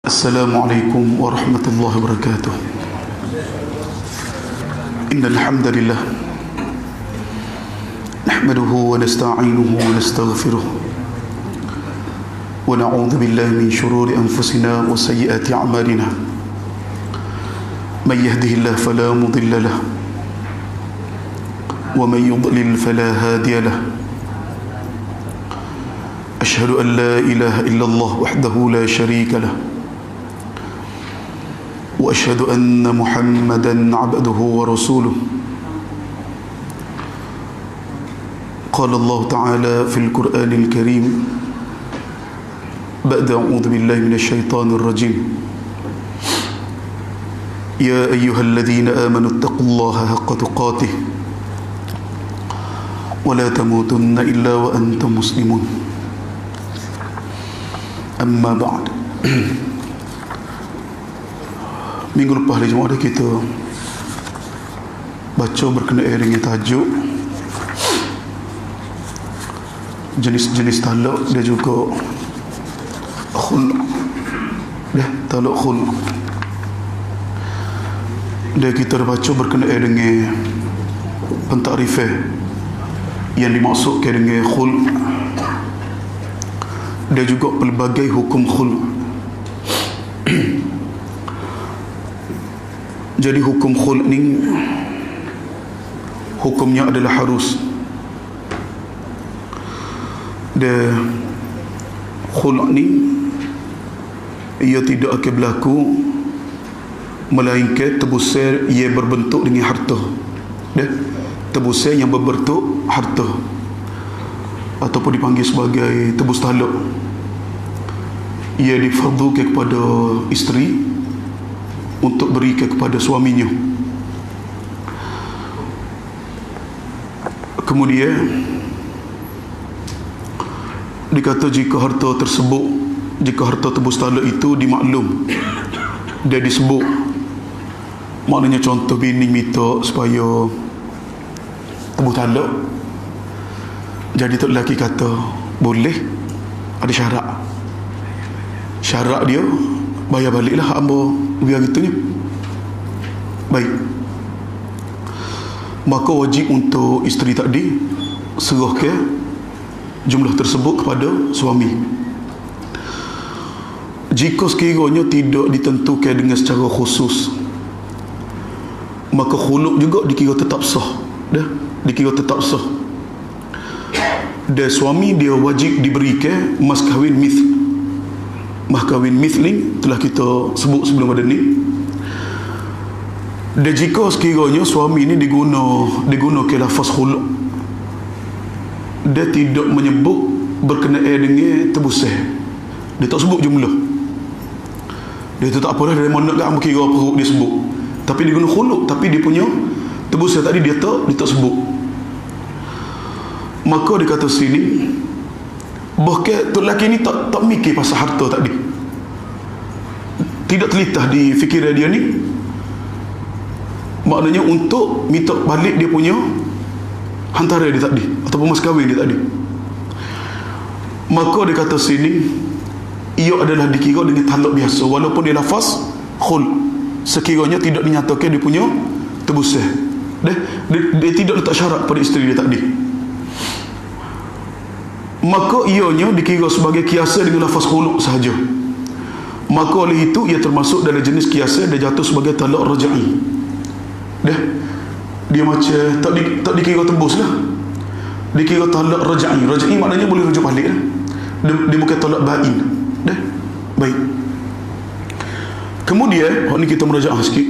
السلام عليكم ورحمة الله وبركاته. إن الحمد لله نحمده ونستعينه ونستغفره ونعوذ بالله من شرور أنفسنا وسيئات أعمالنا. من يهده الله فلا مضل له ومن يضلل فلا هادي له. أشهد أن لا إله إلا الله وحده لا شريك له وأشهد أن محمدا عبده ورسوله. قال الله تعالى في القرآن الكريم بعد أعوذ بالله من الشيطان الرجيم: يا أيها الذين آمنوا اتقوا الله حق تقاته ولا تموتن إلا وأنتم مسلمون. أما بعد. Minggu lepas hari Jumaat kita baca berkenaan dengan tajuk jenis-jenis talak dan juga khul'. Talak khul'. Dan kita dah baca berkenaan dengan pentakrifan yang dimaksudkan dengan khul' dan juga pelbagai hukum khul'. Jadi hukum khul' ni hukumnya adalah harus. Dan khul' ni ia tidak akan berlaku melainkan tebusan ia berbentuk dengan harta. Tebusan yang berbentuk harta ataupun dipanggil sebagai tebus talak. Ia difardukan kepada isteri untuk berikan kepada suaminya. Kemudian dikata jika harta tebus talak itu dimaklum dia disebut, maknanya contoh bini minta supaya tebus talak, jadi tu lelaki kata boleh, ada syarat dia bayar baliklah hamba biar gitunya. Baik, maka wajib untuk isteri tadi serahkan jumlah tersebut kepada suami. Jika sekiranya tidak ditentukan dengan secara khusus, maka khulu' juga dikira tetap sah. Dikira tetap sah. Dan suami dia wajib diberikan mas kahwin mithl. Mas kahwin mithling telah kita sebut sebelum ada ni. Dan jika sekiranya suami ni digunakan lafaz khulu', dia tidak menyebut berkenaan dengan tebusan, dia tak sebut jumlah, dia tu tak apalah dari mana kan kira perut dia sebut, tapi dia guna khulu', tapi dia punya tebusan tadi dia tak sebut. Maka dia kata sini bahkan tu lelaki ni tak mikir pasal harta tadi, tidak terlintas di fikiran dia ni, maknanya untuk minta balik dia punya hantaran dia tadi ataupun mas kahwin dia tadi. Maka dia kata sini ia adalah dikira dengan talak biasa walaupun dia lafaz khul', sekiranya tidak dinyatakan dia punya tebusan. Dia tidak letak syarat pada isteri dia tadi, maka ianya dikira sebagai kiasa dengan lafaz khulu' sahaja. Maka oleh itu ia termasuk dalam jenis kiasa dan jatuh sebagai talak raj'i. Dia macam tak dikira tebus lah, dikira talak raj'i. Raj'i maknanya boleh rujuk balik lah. Dia bukan talak ba'in. Baik. Kemudian ni kita merajaah sikit.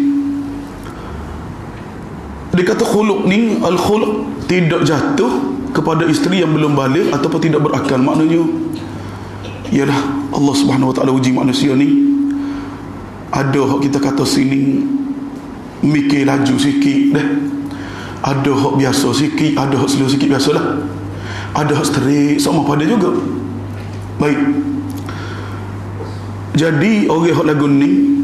Dia kata khulu' ni, al-khulu' tidak jatuh kepada isteri yang belum balik ataupun tidak berakal. Maknanya ialah Allah Subhanahu Wa Taala uji manusia ni. Ada hak kita kata sini mikir laju sikit ada hak biasa sikit, ada hak slow sikit, biasalah. Ada hak straight sama pada juga. Baik, jadi orang hak lagu ni,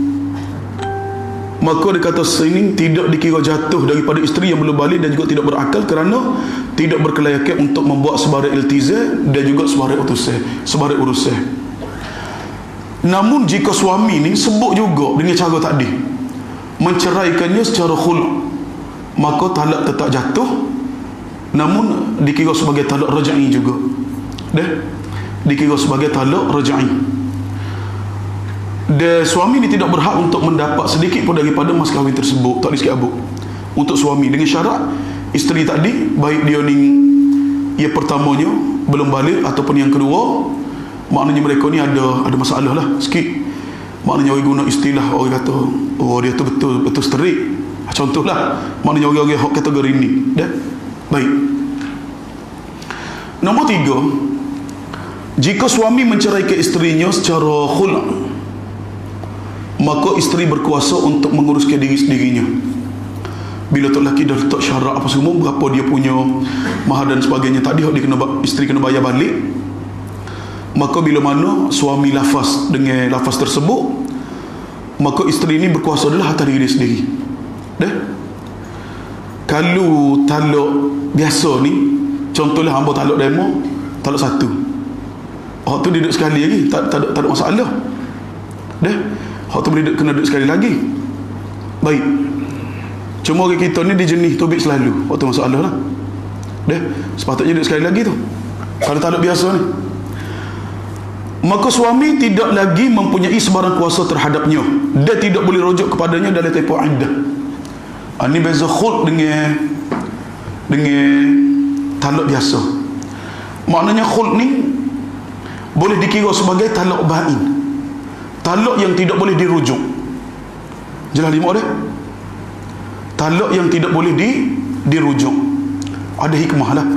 maka dia kata sini tidak dikira jatuh daripada isteri yang belum balik dan juga tidak berakal kerana tidak berkelayakan untuk membuat sebarang iltizam dan juga sebarang urusan. Namun jika suami ni sebut juga dengan cara tadi, menceraikannya secara khulu', maka talak tetap jatuh, namun dikira sebagai talak raj'i juga. Dikira sebagai talak raj'i. Dan suami ni tidak berhak untuk mendapat sedikit pun daripada mas kahwin tersebut. Tak boleh sikit abuk untuk suami, dengan syarat isteri tadi, baik dia ni yang pertamanya belum balik ataupun yang kedua, maknanya mereka ni ada masalah lah sikit. Maknanya orang guna istilah, orang kata oh dia tu betul sterik, contohlah. Maknanya orang-orang hak kategori ni. Baik. Nombor 3, jika suami menceraikan isterinya secara khulu', maka isteri berkuasa untuk menguruskan diri sendirinya. Bila tok lelaki dah letak syarat apa semua, berapa dia punya mahar dan sebagainya tadi, isteri kena bayar balik, maka bila mana suami lafaz dengan lafaz tersebut, maka isteri ini berkuasa adalah atas diri sendiri. Kalau talak biasa ni, contohlah hamba talak demo, talak satu, hak tu duduk sekali lagi, tak ada masalah. Hak tu boleh kena duduk sekali lagi. Baik. Cuma orang kita ni dia jenis tubik selalu, hak tu masalah lah. Sepatutnya duduk sekali lagi tu kalau talak biasa ni. Maka suami tidak lagi mempunyai sebarang kuasa terhadapnya. Dia tidak boleh rujuk kepadanya dalam tempoh iddah. Ini beza khul' dengan talak biasa. Maknanya khul' ni boleh dikira sebagai talak ba'in, talak yang tidak boleh dirujuk. Jelas lima dia? Talak yang tidak boleh dirujuk. Ada hikmah lah.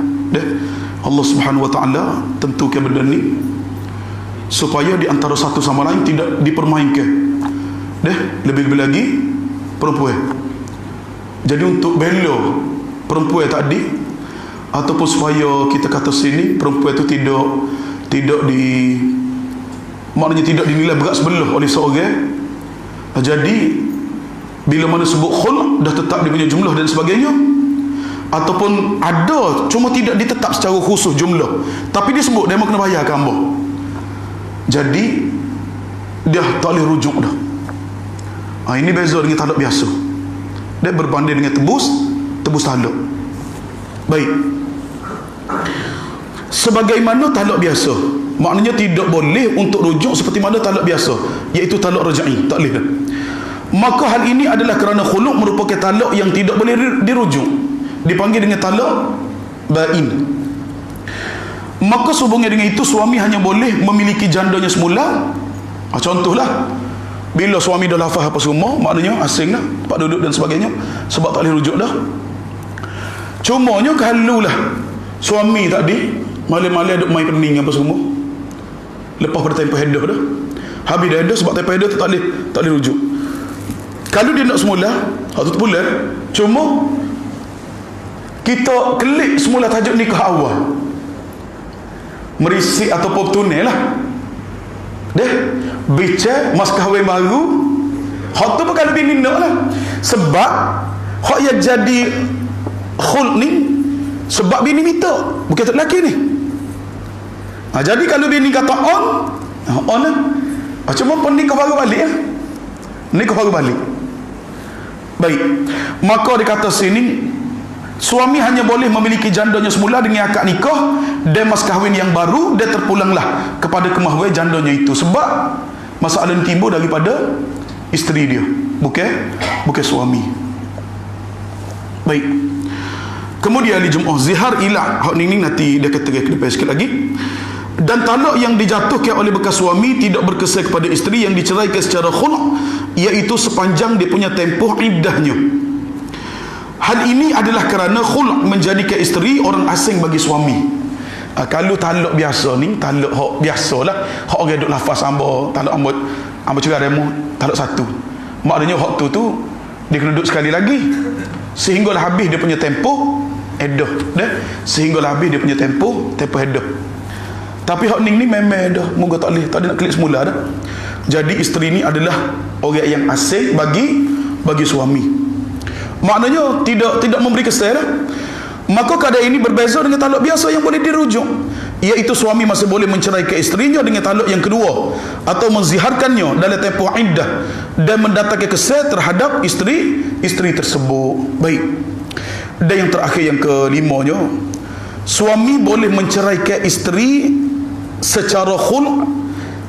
Allah Subhanahu wa ta'ala tentukan benda ni supaya di antara satu sama lain tidak dipermainkan. Lebih-lebih lagi perempuan. Jadi untuk bela perempuan tadi, ataupun supaya kita kata sini perempuan itu tidak maknanya tidak dinilai berat sebelah oleh seorang. Jadi bila mana sebut khul', dah tetap dia punya jumlah dan sebagainya, ataupun ada cuma tidak ditetap secara khusus jumlah, tapi dia sebut dia mau kena bayar ke hamba, jadi dia tak boleh rujuk dah. Ini beza dengan talak biasa. Dia berbanding dengan tebus talak. Baik. Sebagaimana talak biasa, maknanya tidak boleh untuk rujuk seperti mana talak biasa, iaitu talak raj'i, tak boleh. Maka hal ini adalah kerana khulu' merupakan talak yang tidak boleh dirujuk, dipanggil dengan talak ba'in. Maka sehubungan dengan itu, suami hanya boleh memiliki jandanya semula. Contohlah, bila suami dah lafaz apa semua, maknanya asing dah, tempat duduk dan sebagainya, sebab tak boleh rujuk dah. Cumanya kalau lah suami tadi malam-malam duk main pening apa semua, lepas pada tempoh hadah dah, habis dah hadah, sebab tempoh hadah tu tak boleh rujuk. Kalau dia nak semula, waktu tu bulan, cuma kita klik semula tajuk nikah awal, merisik ataupun tunai lah, bicara mas kahwin baru, hak tu bukan lebih nindak lah. Sebab hak yang jadi khul' ni sebab bini minta, bukan tak lelaki ni. Jadi kalau bini kata on lah, cuma pun nikah baru balik lah, nikah baru balik. Baik, maka dikata sini suami hanya boleh memiliki jandanya semula dengan akad nikah dan mas kahwin yang baru, dia terpulanglah kepada kemahuan jandanya itu, sebab masalah yang timbul daripada isteri dia, bukan suami. Baik. Kemudian di Jum'ah zihar ilah, hak ni nanti dia kata ke depan sikit lagi. Dan talak yang dijatuhkan oleh bekas suami tidak berkesan kepada isteri yang diceraikan secara khulu', iaitu sepanjang dia punya tempoh iddahnya. Hal ini adalah kerana khulu' menjadikan isteri orang asing bagi suami. Kalau talak biasa ni, talak hak biasalah, hak orang duk lafaz hamba, talak hamba cerai demo, talak satu, maknanya hak tu dia kena duduk sekali lagi sehinggalah habis dia punya tempoh iddah, sehinggalah habis dia punya tempoh iddah. Tapi hak ni memang dah moga tak boleh, tak ada nak klik semula dah. Jadi isteri ni adalah orang yang asing bagi suami, maknanya tidak memberi kesan dah. Maka keadaan ini berbeza dengan talak biasa yang boleh dirujuk. iaitu suami masih boleh menceraikan isterinya dengan talak yang kedua atau menziharkannya dalam tempoh iddah dan mendatangkan kesal terhadap isteri tersebut. Baik. Dan yang terakhir, yang kelimanya, suami boleh menceraikan isteri secara khul'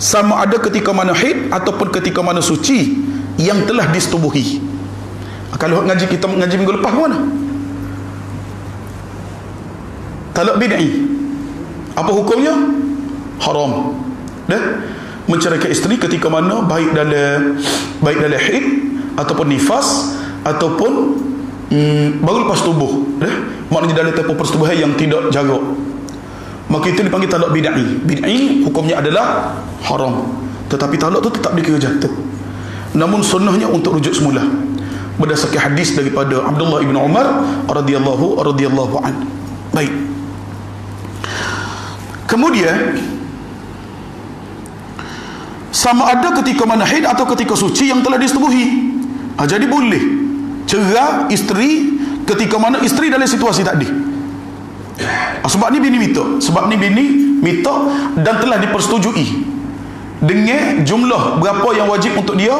sama ada ketika mana haid ataupun ketika mana suci yang telah disetubuhi. Kalau kita ngaji minggu lepas mana? Talak bid'i. Apa hukumnya? Haram. Menceraikan isteri ketika mana baik dalam haid ataupun nifas ataupun baru lepas tubuh. Maknanya dalam tempoh persetubuhan yang tidak jarak. Maka itu dipanggil talak bid'i. Bid'i hukumnya adalah haram. Tetapi talak itu tetap dikira jatuh. Namun sunnahnya untuk rujuk semula. Berdasarkan hadis daripada Abdullah ibn Umar radhiyallahu anhu. Baik. Kemudian sama ada ketika mana haid atau ketika suci yang telah disetubuhi. Jadi boleh cerai isteri ketika mana isteri dalam situasi tadi. Sebab ni bini minta dan telah dipersetujui dengan jumlah berapa yang wajib untuk dia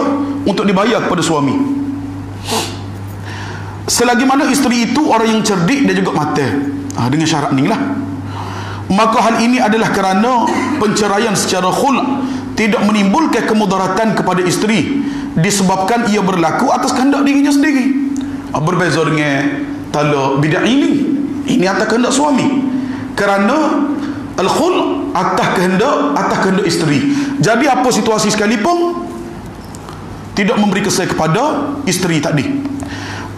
untuk dibayar kepada suami. Selagi mana isteri itu orang yang cerdik dan juga mata. Dengan syarat ni lah. Maka hal ini adalah kerana penceraian secara khul' tidak menimbulkan kemudaratan kepada isteri disebabkan ia berlaku atas kehendak dirinya sendiri. Berbeza dengan talak bid'i ini. Ini atas kehendak suami. Kerana al-khul' atas kehendak isteri. Jadi apa situasi sekalipun tidak memberi kesal kepada isteri tadi.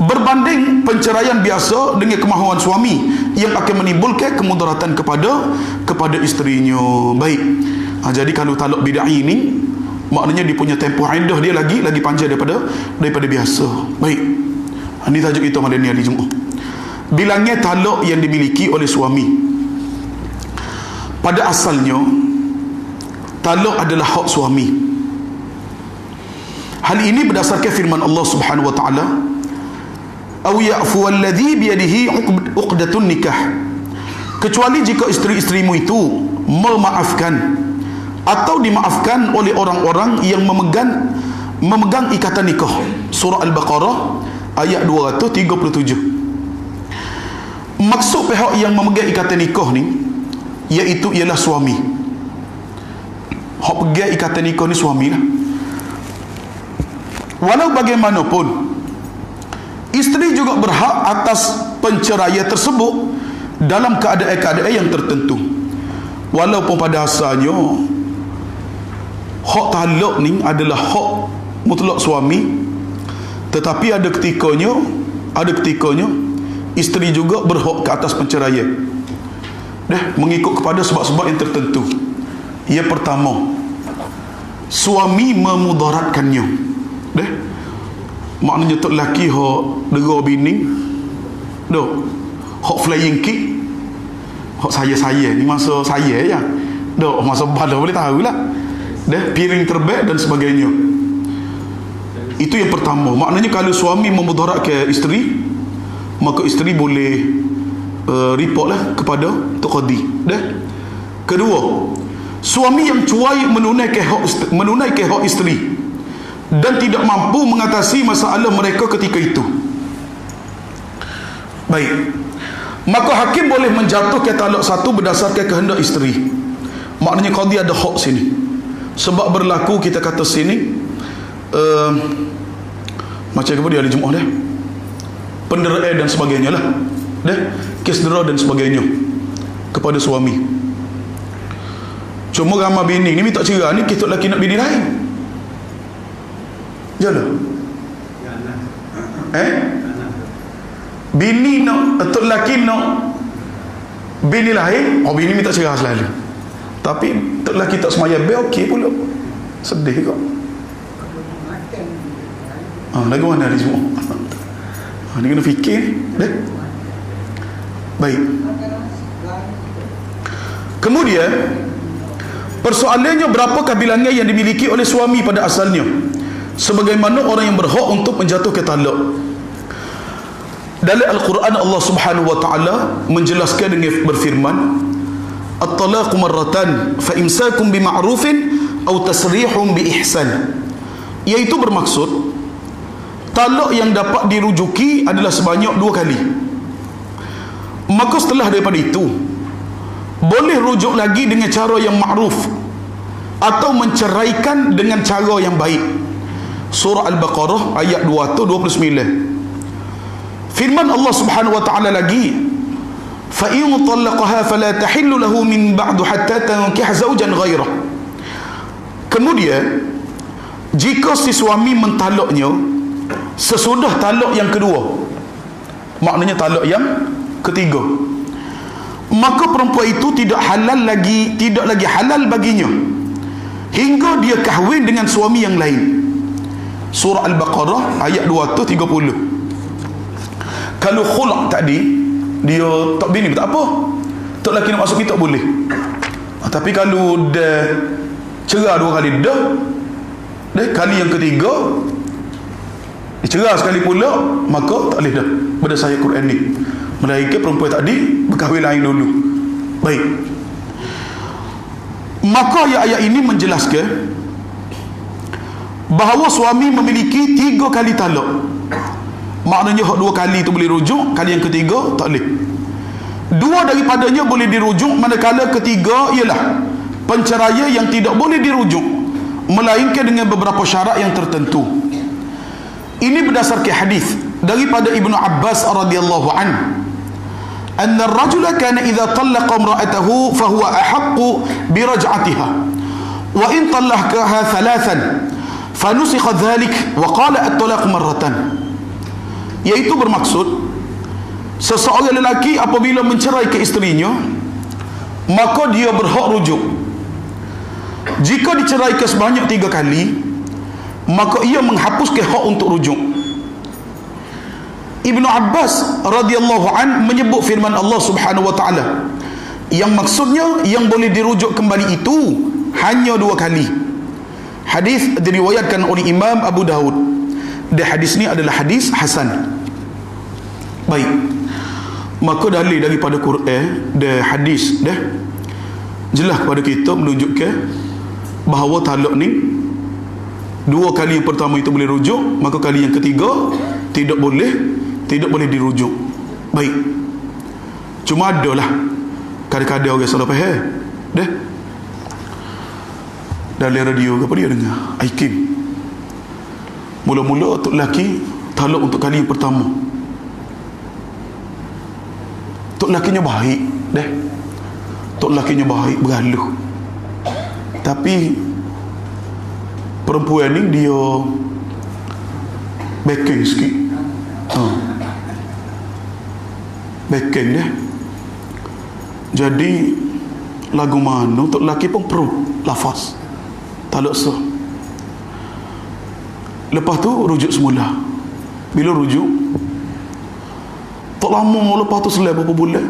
Berbanding penceraian biasa dengan kemahuan suami yang akan menimbulkan kemudaratan kepada isterinya. Baik. Jadi kalau talak bid'i ini maknanya dia punya tempoh iddah dia lagi panjang daripada biasa. Baik. Ini tajuk kita malam ni hari Jumaat. Bilangnya talak yang dimiliki oleh suami. Pada asalnya talak adalah hak suami. Hal ini berdasarkan firman Allah Subhanahu wa taala, "Aw ya'fu alladhi biyadihi 'uqdatun nikah." Kecuali jika isteri-isterimu itu memaafkan atau dimaafkan oleh orang-orang yang memegang ikatan nikah. Surah Al-Baqarah ayat 237. Maksud pihak yang memegang ikatan nikah ni ialah suami. Hak pegang ikatan nikah ni suamilah. Walau bagaimanapun isteri juga berhak atas penceraian tersebut dalam keadaan-keadaan yang tertentu. Walaupun pada asalnya hak talak ni adalah hak mutlak suami, tetapi ada ketikanya isteri juga berhak ke atas penceraian. Mengikut kepada sebab-sebab yang tertentu. Yang pertama, suami memudaratkannya. Maknanya tok lelaki hak dera bini hak flying kick, hak saya ni masa saya ya. Masa pada boleh tahulah. Piring terbang dan sebagainya. Itu yang pertama. Maknanya kalau suami memudaratkan isteri, maka isteri boleh report lah kepada Tok Qadi. Kedua, suami yang cuai menunaikan hak isteri dan tidak mampu mengatasi masalah mereka ketika itu. Baik. Maka hakim boleh menjatuhkan talak satu berdasarkan kehendak isteri. Maknanya qadi ada hak sini. Sebab berlaku kita kata sini macam apa dia hari Jumaat penderaan dan sebagainya lah. Kes dera dan sebagainya kepada suami. Cuma ramai bini ni minta cerai ni kita lelaki nak bini lain. Jalan. Bini nak atau lelaki nak bini lain, bini minta cerai selalu. Tapi tok lelaki tak semaya be okey pula. Sedih kok. Lagu mana hari Jumaat? Ni kena fikir Baik. Kemudian persoalannya berapakah bilangnya yang dimiliki oleh suami pada asalnya, sebagaimana orang yang berhak untuk menjatuhkan talak. Dalam Al-Quran Allah Subhanahu wa taala menjelaskan dengan berfirman, at-talaqu marratan fa imsakum bima'rufin aw tasrihum bi ihsan, iaitu bermaksud talak yang dapat dirujuki adalah sebanyak 2 kali. Maka setelah daripada itu boleh rujuk lagi dengan cara yang ma'ruf atau menceraikan dengan cara yang baik. Surah Al-Baqarah ayat 229. Firman Allah Subhanahu wa taala lagi, fa in talaqaha fala tahillu lahu min ba'du hatta tankih zawjan ghairah. Kemudian jika si suami mentalaknya sesudah talak yang kedua, maknanya talak yang ketiga, maka perempuan itu tidak lagi halal baginya hingga dia kahwin dengan suami yang lain. Surah Al-Baqarah ayat 230. Kalau khulak tadi dia tak bini tak apa, tak laki nak masuk kita boleh. Tapi kalau dah cerah 2 kali dah kali yang ketiga dicerah sekali pula, maka tak boleh dah berdasarkan Quran ni, melainkan perempuan tadi berkahwin lain dulu. Baik, maka ayat-ayat ini menjelaskan bahawa suami memiliki 3 kali talak. Maknanya 2 kali itu boleh rujuk, kali yang ketiga tak boleh. 2 daripadanya boleh dirujuk, manakala ketiga ialah penceraian yang tidak boleh dirujuk melainkan dengan beberapa syarat yang tertentu. Ini berdasarkan hadis daripada Ibnu Abbas radhiyallahu anhu, anna ar-rajula kana idza talaqa imra'atahu fa huwa ahaqqu bi raj'atiha wa in talaqaha thalathan fa nusikha dhalik wa qala at-talaq marratan. Iaitu bermaksud seseorang lelaki apabila menceraikan isterinya, maka dia berhak rujuk. Jika diceraikan sebanyak 3 kali, maka ia menghapuskan hak untuk rujuk. Ibnu Abbas radhiyallahu an menyebut firman Allah Subhanahu wa taala yang maksudnya yang boleh dirujuk kembali itu hanya 2 kali. Hadis diriwayatkan oleh Imam Abu Daud dan hadis ni adalah hadis hasan. Baik, maka dalil daripada Quran dan hadis dah jelas kepada kita menunjukkan bahawa talak ni 2 kali yang pertama itu boleh rujuk, maka kali yang ketiga tidak boleh dirujuk. Baik, cuma adalah kadang-kadang orang salah faham dah. Dalam radio apa dia dengar Aikim, mula-mula tok lelaki talak untuk kali yang pertama, tok lakinya baik dah, tok lakinya baik bergaluh, tapi perempuan ni dia backing sikit, backing dia. Jadi lagu mana tok lelaki pun perlu lafaz talak sah. Lepas tu rujuk semula. Bila rujuk tak lama lepas tu selai berapa bulan,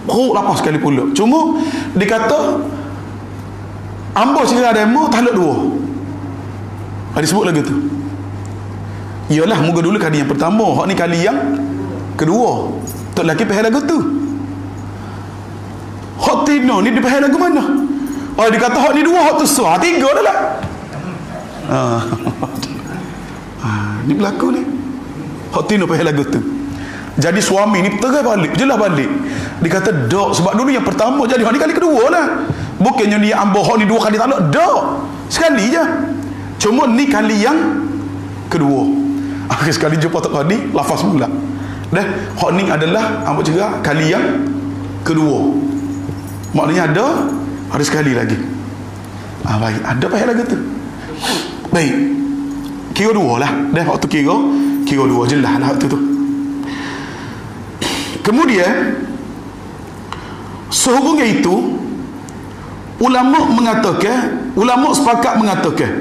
lepas sekali pula. Cuma dia kata ambo cerita demo talak 2. Ada sebut lagi tu. Iyalah moga dulu kali yang pertama, hak ni kali yang kedua. Tak lagi pahal lagu tu. Hak tino ni dia pahal lagu mana? Oh, dia kata hak ni 2, hak tu sah, 3 dah lah. Ni berlaku ni. Hak tino pahal lagu tu. Jadi suami ni terai balik, jelas balik. Dia kata dak, sebab dulu yang pertama jadi hak ni kali kedua lah. Bukannya ni ambo hak ni 2 kali talak, dak. Sekali je. Cuma ni kali yang kedua. Akhir sekali jumpa tak tadi, lafaz mula. Dah, hak ni adalah ambo cerah kali yang kedua. Maknanya ada sekali lagi. Baik, ada payah lagi tu. Baik, kira 2 lah. Dah, waktu kira 2 jelas lah waktu tu. Kemudian sehubungan itu ulama sepakat mengatakan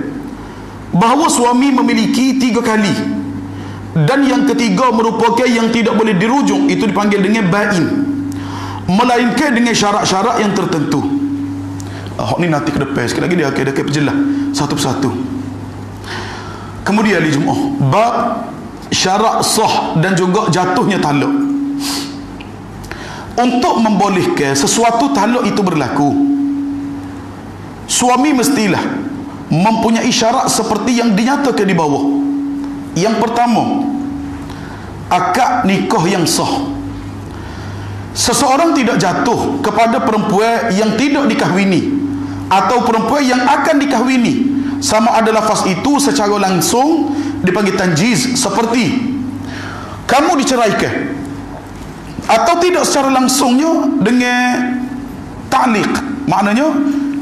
bahawa suami memiliki 3 kali, dan yang ketiga merupakan yang tidak boleh dirujuk, itu dipanggil dengan bain, melainkan dengan syarat-syarat yang tertentu. Ni nanti ke depan sikit lagi dia akan perjelas satu persatu. Kemudian li Jumaah bab syarat sah dan juga jatuhnya talak. untuk membolehkan sesuatu taluk itu berlaku, suami mestilah mempunyai syarat seperti yang dinyatakan di bawah. Yang pertama, akad nikah yang sah. Seseorang tidak jatuh kepada perempuan yang tidak dikahwini atau perempuan yang akan dikahwini, sama ada lafaz itu secara langsung dipanggil tanjiz, seperti kamu diceraikan, atau tidak secara langsungnya dengan ta'liq, maknanya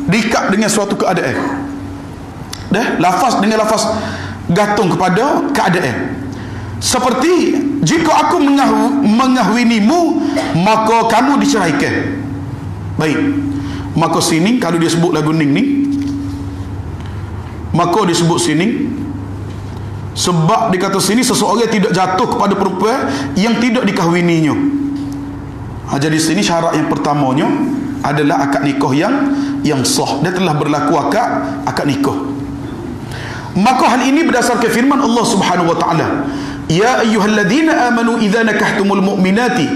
diikat dengan suatu keadaan. Lafaz dengan lafaz gantung kepada keadaan. Seperti jika aku mengahwinimu, maka kamu diceraikan. Baik, maka sini kalau dia sebut lagu ning ni, maka disebut sini sebab dikata sini seseorang tidak jatuh kepada perempuan yang tidak dikahwininya. Jadi sini syarat yang pertamanya adalah akad nikah yang sah. Dia telah berlaku akad nikah. Maka hal ini berdasarkan firman Allah Subhanahu wa taala, ya ayyuhalladzina amanu idza nakahtumul mu'minati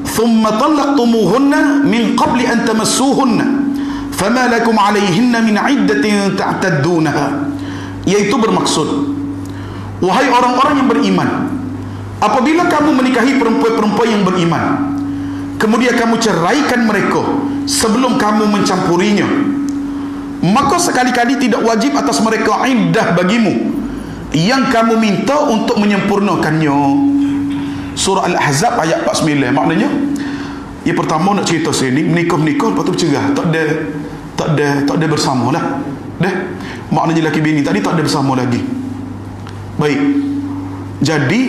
thumma talaqtumuhunna min qabli an tamassuhunna fama lakum 'alayhinna min 'iddatin ta'taddunaha. Yaitu bermaksud, wahai orang-orang yang beriman, apabila kamu menikahi perempuan-perempuan yang beriman, kemudian kamu ceraikan mereka sebelum kamu mencampurinya, maka sekali-kali tidak wajib atas mereka iddah bagimu yang kamu minta untuk menyempurnakannya. Surah Al-Ahzab ayat 49. Maknanya, yang pertama nak cerita sini, menikah-menikah lepas tu bercerah, tak ada bersama lah. Maknanya laki bini tadi tak ada bersama lagi. Baik, jadi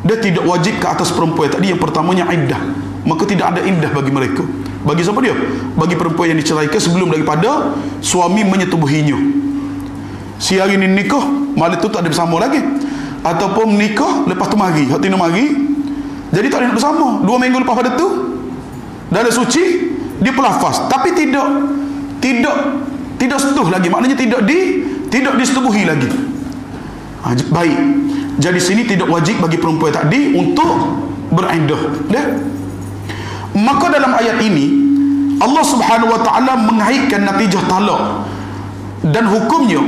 dia tidak wajib ke atas perempuan tadi yang pertamanya iddah, maka tidak ada iddah bagi mereka. Bagi siapa dia? Bagi perempuan yang diceraikan sebelum daripada suami menyetubuhinya. Si hari ni nikah, malam tu tak ada bersama lagi, ataupun nikah lepas tu mari, hak tino mari, jadi tak ada nak bersama. 2 minggu lepas pada tu dah ada suci, dia pelafaz, tapi tidak setuh lagi, maknanya tidak disetubuhi lagi. Baik, jadi sini tidak wajib bagi perempuan tadi untuk beriddah. Maka dalam ayat ini Allah Subhanahu wa taala mengaitkan natijah talak dan hukumnya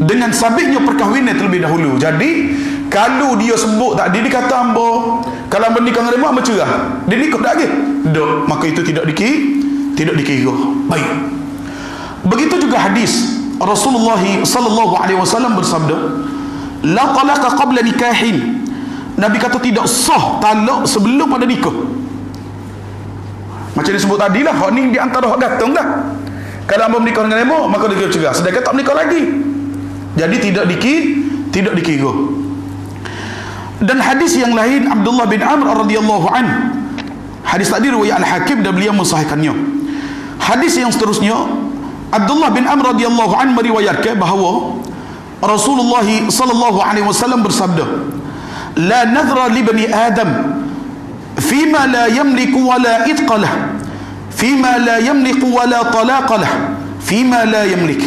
dengan sabitnya perkahwinan terlebih dahulu. Jadi kalau dia sebut tadi, dia kata hamba kalau menikah dengan hamba bercerah, dia nikah tak lagi, maka itu tidak dikira. Baik, begitu juga hadis Rasulullah sallallahu alaihi wasallam bersabda, la talaqa qabla nikahin. Nabi kata tidak sah talak sebelum pada nikah. Macam disebut tadi lah, hak ni di antara hak gantung dah. Kalau hamba menikah dengan hamba, maka dia cerah, sedangkan tak menikah lagi, jadi tidak dikira. Dan hadis yang lain, Abdullah bin Amr radhiyallahu an, hadis tadi riwayat Al-Hakim dan beliau mensahihkannya. Hadis yang seterusnya, Abdullah bin Amr radhiyallahu an meriwayatkan bahawa Rasulullah sallallahu alaihi wasallam bersabda, la nadhra li bani Adam fima la yamliku wala itqalah, fima la yamliku wala talaqalah, fima la yamlik.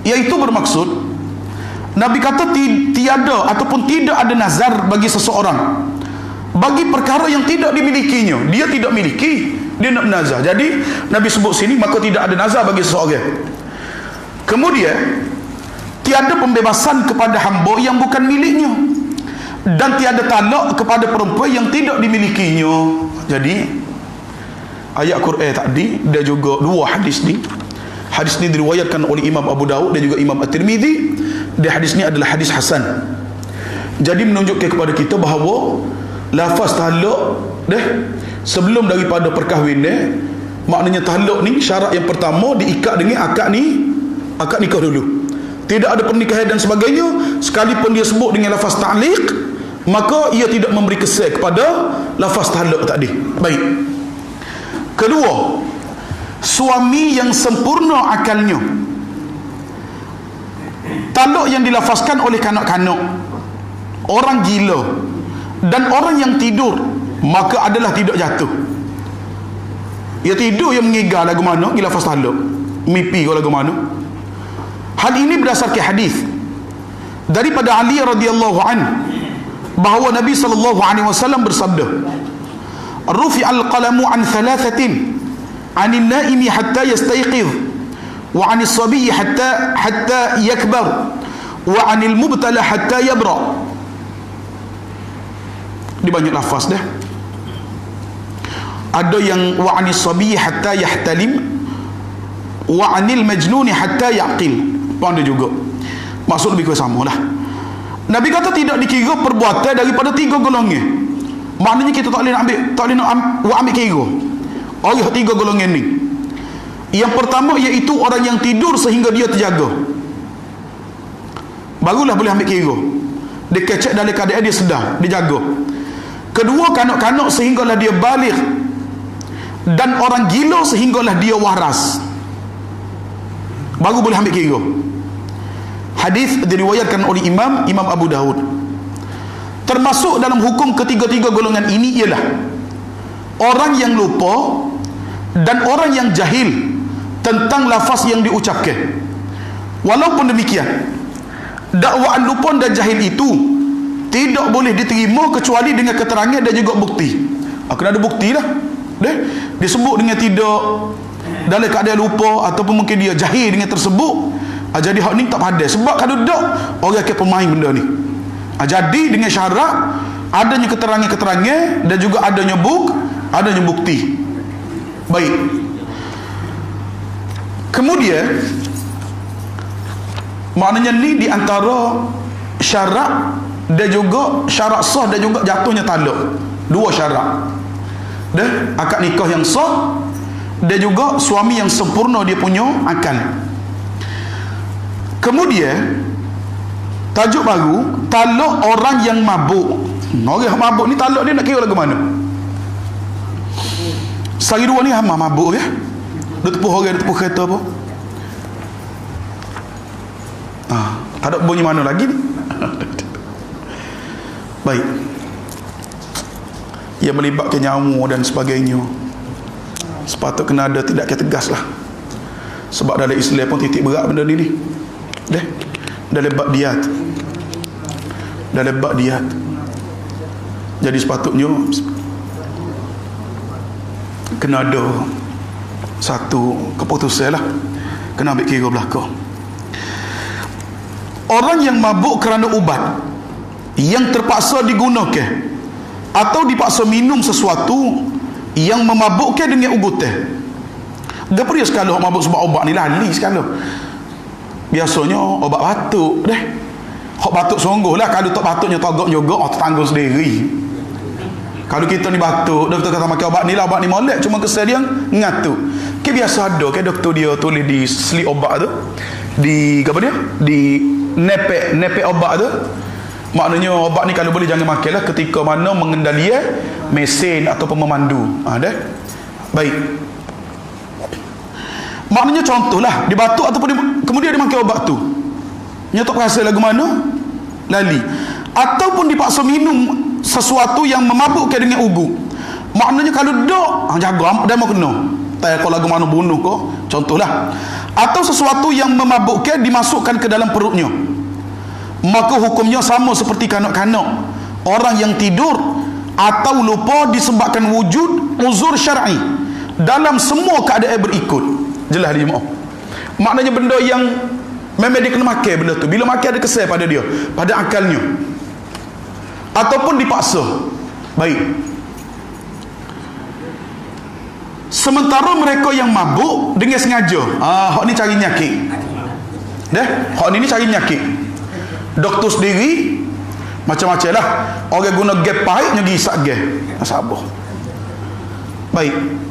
Iaitu bermaksud, Nabi kata tiada ataupun tidak ada nazar bagi seseorang bagi perkara yang tidak dimilikinya. Dia tidak miliki, dia nak nazar. Jadi Nabi sebut sini, maka tidak ada nazar bagi seseorang. Kemudian tiada pembebasan kepada hamba yang bukan miliknya, dan tiada talak kepada perempuan yang tidak dimilikinya. Jadi ayat Quran tadi dia juga dua hadis ni. Hadis ni diriwayatkan oleh Imam Abu Daud dan juga Imam At-Tirmidzi. Dan hadis ni adalah hadis hasan. Jadi menunjukkan kepada kita bahawa lafaz talak sebelum daripada perkahwinan, maknanya talak ni syarat yang pertama diikat dengan akad nikah dulu. Tidak ada pernikahan dan sebagainya, sekalipun dia sebut dengan lafaz ta'liq, maka ia tidak memberi kesan kepada lafaz talak tadi. Baik. Kedua, suami yang sempurna akalnya. Talak yang dilafazkan oleh kanak-kanak, orang gila dan orang yang tidur, maka adalah tidak jatuh. Ia tidur, yang mengigar lagu mana, dia lafaz talak. Mimpi ke lagu mana. Hal ini berdasarkan hadis daripada Ali radhiyallahu an, bahawa Nabi sallallahu alaihi wasallam bersabda, rufi'al qalamu an thalathatin, 'anil naimi hatta yastayqidh, wa 'anis sabiyyi hatta yakbar, wa 'anil mubtala hatta yabra. Dia banyak lafaz dah. Ada yang wa 'anis sabiyyi hatta yahtalim, wa 'anil majnuni hatta yaqil. Pun ada juga. Maksud lebih kurang sama lah. Nabi kata tidak dikira perbuatan daripada 3 golongan. Maknanya kita tak boleh nak ambil kira orang 3 golongan ni. Yang pertama iaitu orang yang tidur sehingga dia terjaga, barulah boleh ambil kira. Dia kecek dalam keadaan dia sedar, dia jaga. Kedua, kanak-kanak sehinggalah dia balik, dan orang gila sehinggalah dia waras, baru boleh ambil kira. Hadis diriwayatkan oleh Imam Abu Daud. Termasuk dalam hukum ketiga-tiga golongan ini ialah orang yang lupa dan orang yang jahil tentang lafaz yang diucapkan. Walaupun demikian, dakwaan lupa dan jahil itu tidak boleh diterima kecuali dengan keterangan dan juga bukti. Kena ada bukti lah. Disebut dengan tidak dalam keadaan lupa ataupun mungkin dia jahil dengan tersebut, jadi hak ni tak padas. Sebab kalau tak, orang akan pemain benda ni. Jadi dengan syarat adanya keterangan-keterangan dan juga adanya bukti. Baik. Kemudian maknanya ni di antara syarat dan juga syarat sah dan juga jatuhnya talak. 2 syarat. Akad nikah yang sah dan juga suami yang sempurna dia punya akal. Kemudian tajuk baru, talak orang yang mabuk. Orang yang mabuk ni talak dia nak kira lagu mana? Sehari 2 ni hama mabuk ya. Dia tepuh orang, dia tepuh kereta apa? Tak ada bunyi mana lagi ni. Baik. Ia melibatkan nyawa dan sebagainya. Sepatut kena ada tindakan tegas lah. Sebab dalam Islam pun titik berat benda ni. Dalam bab diat. Jadi sepatutnya kena ada satu keputusan lah. Kena ambil kira belakang. Orang yang mabuk kerana ubat yang terpaksa digunakan atau dipaksa minum sesuatu yang memabukkan dengan ugutan. Gapa dia sekali mabuk sebab ubat ni lali sekali. Biasanya obat batuk hak batuk sungguh lah. Kalau tak batuknya togok juga, tertanggung sendiri. Kalau kita ni batuk, doktor kata makan obat ni lah, obat ni molek, cuma kesal dia ngatuk. Biasa ada doktor dia tulis di slip obat tu, di apa dia, di nepek obat tu. Maknanya obat ni kalau boleh jangan makan lah ketika mana mengendalikan mesin ataupun memandu. Baik. Maknanya contohlah dia batuk ataupun kemudian dia makan obat tu, dia tak rasa lagu mana, lali, ataupun dipaksa minum sesuatu yang memabukkan dengan ugu. Maknanya kalau dok jaga dia mau kena tak kalau lagu mana bunuh kau, contohlah. Atau sesuatu yang memabukkan dimasukkan ke dalam perutnya, maka hukumnya sama seperti kanak-kanak, orang yang tidur atau lupa disebabkan wujud uzur syar'i dalam semua keadaan berikut. Jelas dia maaf. Maknanya benda yang memang dia kena makan benda tu, bila makan ada kesan pada dia, pada akalnya, ataupun dipaksa. Baik. Sementara mereka yang mabuk dengan sengaja, hak ni cari nyakit. Hak ni cari nyakit. Doktor sendiri macam-macam lah. Orang guna gas pahit, nyagi isak gas. Sabar. Baik.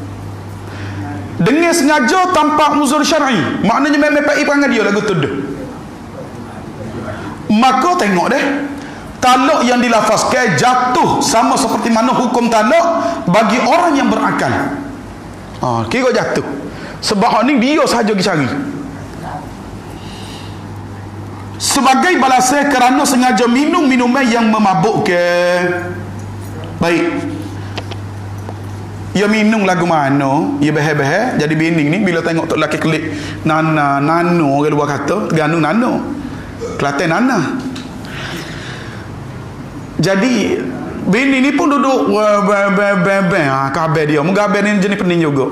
Dengan sengaja tanpa uzur syar'i, maknanya memang pai perangai dia lagu tu dah. Maka tengok talak yang dilafazkan jatuh sama seperti mana hukum talak bagi orang yang berakal. Kira jatuh. Sebab ni dia sahaja dicari. Sebagai balasan kerana sengaja minum minuman yang memabukkan. Baik. Ia minum lagu mana, ia behel-behel jadi binding ni bila tengok tok lelaki kelik nana nano, orang luar kata Terengganu nano, Kelantan nana. Jadi Bini ni pun duduk kabel dia. Mengabel ni jenis pening juga.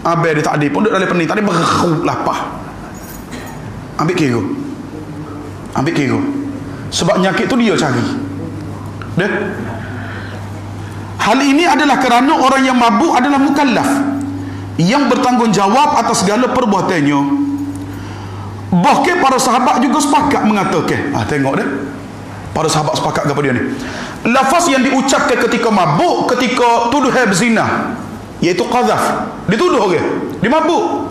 Abel dia tak ada pun duduk dalam pening. Tadi lapar. Ambil kira. Sebab nyakit tu dia cari. Deh. Hal ini adalah kerana orang yang mabuk adalah mukallaf, yang bertanggungjawab atas segala perbuatannya. Bahkan para sahabat juga sepakat mengatakan, tengok deh, para sahabat sepakat kepada dia ni. Lafaz yang diucapkan ketika mabuk, ketika tuduhan berzina, iaitu qazaf, dituduh orang, dia mabuk,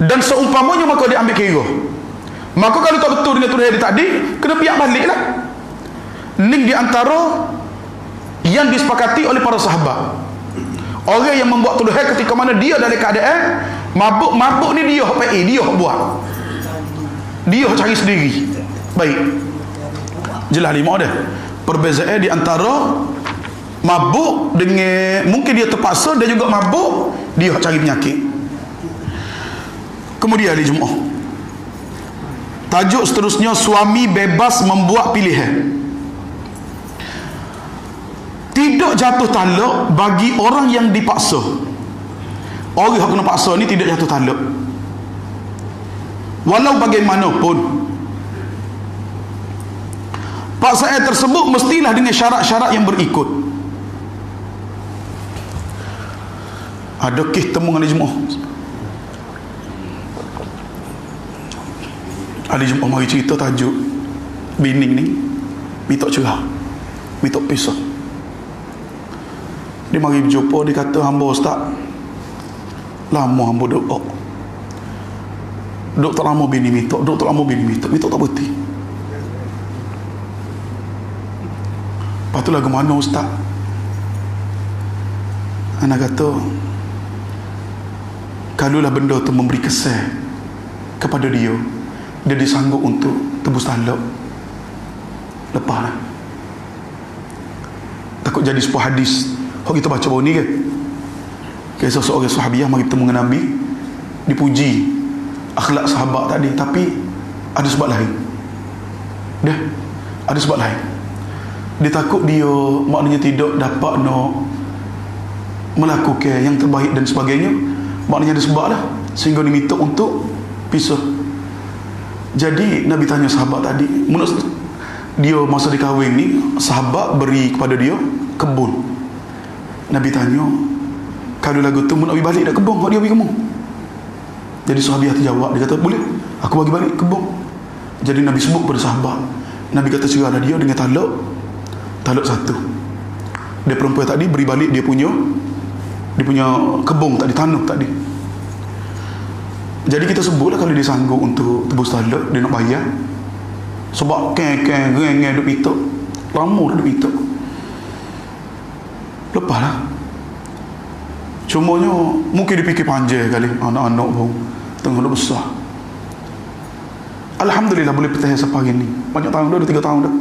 dan seumpamanya maka dia ambil kira. Maka kalau tak betul dengan tuduhan dia tadi, kena pihak balik lah. Ni di antara yang disepakati oleh para sahabat. Orang yang membuat tuduhan ketika mana dia dalam keadaan mabuk ni dia dia buat, dia cari sendiri. Baik, jelas lima dah perbezaan di antara mabuk dengan mungkin dia terpaksa, dan juga mabuk dia cari penyakit. Kemudian di Jumaat, tajuk seterusnya, suami bebas membuat pilihan. Tidak jatuh talak bagi orang yang dipaksa. Orang yang kena paksa ni tidak jatuh talak, walau bagaimanapun. Paksaan tersebut mestilah dengan syarat-syarat yang berikut. Ada kes temu dengan Jumaat. Ahli Jumaat mari cerita tajuk bini ni minta cerah, minta pisah. Dia mari berjumpa, dia kata, hamba ustaz, lama hamba duk tak lama bini minta, minta tak berhenti. Lepas tu lagu mana ustaz? Anak kata, kalaulah benda tu memberi kesan kepada dia disanggup untuk tebus talak, lepaslah. Takut jadi sebuah hadis kita baca bawah ni ke, kisah seorang sahabiah mari bertemu dengan Nabi, dipuji akhlak sahabat tadi, tapi ada sebab lain. Ada sebab lain. Dia takut dia maknanya tidak dapat melakukan yang terbaik dan sebagainya, maknanya ada sebab lah, sehingga diminta untuk pisah. Jadi Nabi tanya sahabat tadi, menurut dia masa dikahwin ni, sahabat beri kepada dia kebun. Nabi tanya, kalau lagu tu nak pergi balik dah kebun, kau dia pergi kebun. Jadi sahabiah terjawab, dia kata, boleh, aku bagi balik kebun. Jadi Nabi sebut kepada sahabat, Nabi kata cerahlah dia dengan talak satu. Dia perempuan tadi beri balik dia punya kebun tadi, tanah tadi. Jadi kita sebutlah kalau dia sanggup untuk tebus talak, dia nak bayar. Sebab geng duk minta, lama dah duk minta, lepaslah. Cumanya mungkin dipikir panjang kali, anak-anak pun tengah dah besar. Alhamdulillah boleh bertahan sampai hari ni. Banyak tahun dah, 3 tahun dah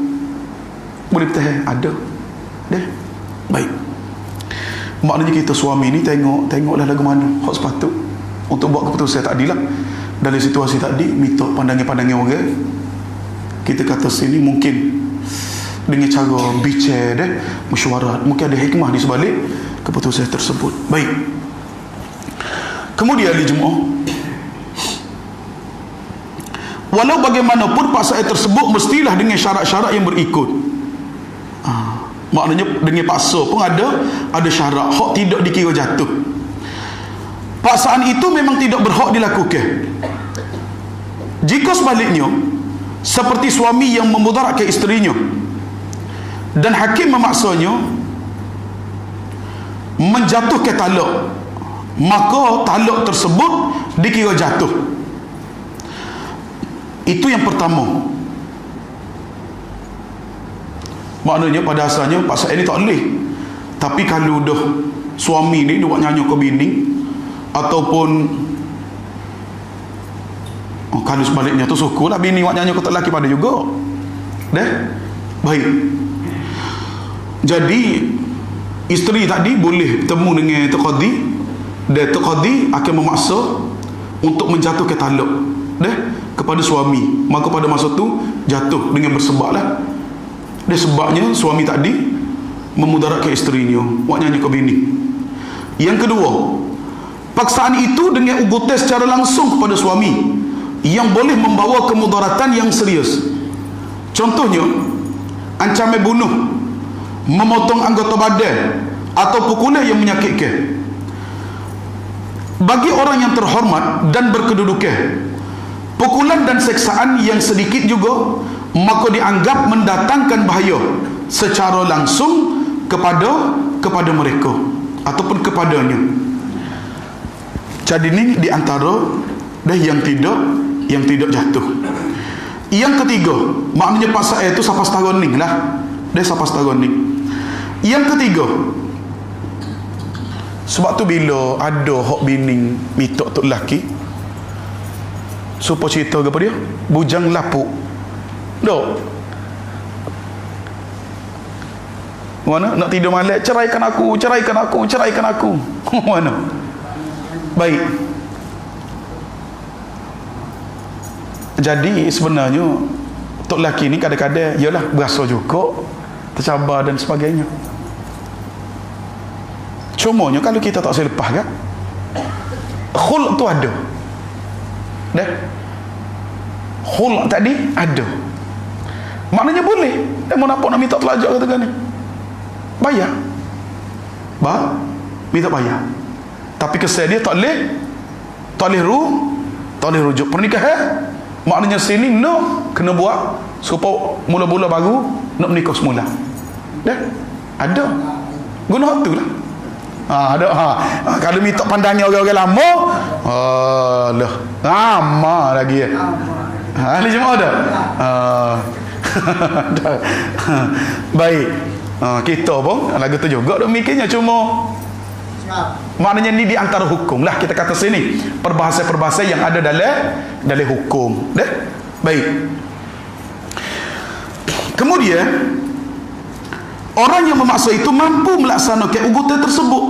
boleh bertahan, ada deh. Baik, maknanya kita suami ni tengoklah lagu mana hak sepatut untuk buat keputusan tadi lah. Dalam situasi tadi, minta pandangan-pandangan orang. Kita kata sini mungkin dengan cara bicara mesyuarat, mungkin ada hikmah di sebalik keputusan tersebut. Baik, kemudian di Jumaat, walau bagaimanapun paksaan tersebut mestilah dengan syarat-syarat yang berikut. Maknanya dengan paksa pun ada syarat, hak tidak dikira jatuh. Paksaan itu memang tidak berhak dilakukan. Jika sebaliknya, seperti suami yang memudaratkan isterinya dan hakim memaksanya menjatuhkan talak, maka talak tersebut dikira jatuh. Itu yang pertama. Maknanya pada asalnya paksaan ini tak boleh. Tapi kalau dah suami ni dia buat nyanyi ke bini, ataupun kalau sebaliknya tu syukurlah bini buat nyanyi ke lelaki pada juga. Baik. Jadi isteri tadi boleh bertemu dengan taqadi, dan taqadi akan memaksa untuk menjatuhkan talak kepada suami. Maka pada masa tu jatuh dengan bersebablah Dia sebabnya suami tadi memudaratkan isterinya, waknya ke bini. Yang kedua, paksaan itu dengan ugutan secara langsung kepada suami yang boleh membawa kemudaratan yang serius. Contohnya, ancaman bunuh, memotong anggota badan, atau pukulan yang menyakitkan. Bagi orang yang terhormat dan berkedudukan, pukulan dan seksaan yang sedikit juga maka dianggap mendatangkan bahaya secara langsung kepada mereka ataupun kepadanya. Jadi ini di antara yang tidak jatuh. Yang ketiga, maknanya pasal itu siapa setahun ni lah. Dia siapa setahun ni. Yang ketiga, sebab tu bila ada hak bini mitok tok lelaki, supaya cerita kepada dia, bujang lapuk. Dok. Mana nak tidur malam, ceraikan aku. Mana? Baik. Jadi sebenarnya tok lelaki ni kadang-kadang yalah berasa juga tercabar dan sebagainya. Cumanya kalau kita tak selepas kan, khul' tu ada. Dah. Khul' tadi ada. Maknanya boleh. Dia mau nak minta telajak katakan ni. Bayar. Minta bayar. Tapi kesal dia tak boleh rujuk pernikahan. Maknanya sini kena buat supaya mula-mula baru nak menikah semula. Dah. Ada. Guna hak tu lah. Ada. Kalau minta pandangnya orang-orang lama, lah lama lagi ya. Ahli jemaah dah. Baik. Kita pun lagu tu juga dah mikirnya, cuma maknanya ni di antara hukum lah, kita kata sini perbahasan-perbahasan yang ada dalam hukum. Dah? Baik. Kemudian orang yang memaksa itu mampu melaksanakan ugutan tersebut.